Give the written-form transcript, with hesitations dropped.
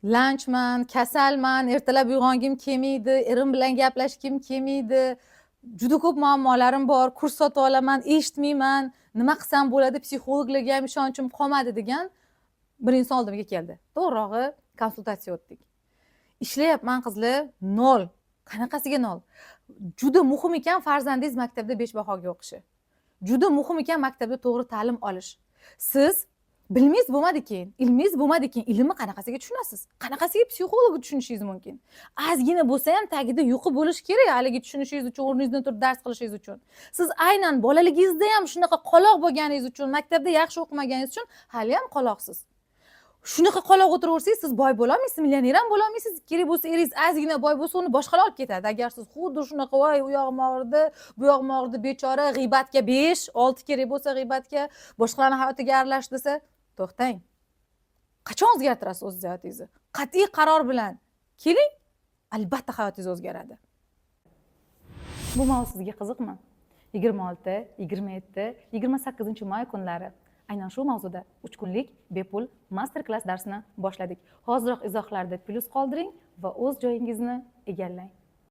lanchman, kasalman, ertalab uyg'ongim kelmaydi, erim bilan gaplashgim kelmaydi, juda ko'p muammolarim bor, kurs sotib olaman, eshitmayman, nima qilsam bo'ladi, psixologlarga ham ishonchim qolmadi degan bir inson oldimga keldi. To'g'rirog'i konsultatsiya o'tdik. Ishlayapman qizlar, 0. Qanaqasiga 0? Juda muhim ekan farzandingiz maktabda 5 bahoga o'qishi. Juda muhim ekan maktabda to'g'ri ta'lim olish. Siz bilmingiz bo'lmadi keyin, ilmingiz bo'lmadi keyin, ilmni qanaqasiga tushunasiz? Qanaqasiga psixologni tushunishingiz mumkin? Ozgina bo'lsa ham tagida yuqi bo'lish kerak, haligi tushunishingiz uchun, o'rningizdan turib dars qilishingiz uchun. Siz aynan bolaligingizda ham shunaqa qoloq bo'lganingiz uchun, maktabda yaxshi o'qimaganingiz uchun hali ham qoloqsiz. Shunaqa qoloq o'tiraversangiz, siz boy bo'la olmaysiz, millioner ham bo'la olmaysiz. Kerak bo'lsa, eringiz ozgina boy bo'lsa, uni boshqalar olib ketadi. Agar siz xuddi shunaqa, voy, u yog'im og'ridi, bu yog'im og'ridi, bechora, g'iybatga 5, 6 kerak bo'lsa g'iybatga, boshqalarning hayotiga aralashish desa, to'xtang. Qachon o'zgartirasiz o'z hayotingizni? Qat'iy qaror bilan keling, albatta hayotingiz o'zgaradi. Bu mavzu sizga qiziqmi? 26, 27, 28-may kunlari aynan shu mavzuda 3 kunlik bepul master klass darsini boshladik. Hoziroq izohlarda plus qoldiring va o'z joyingizni egallang.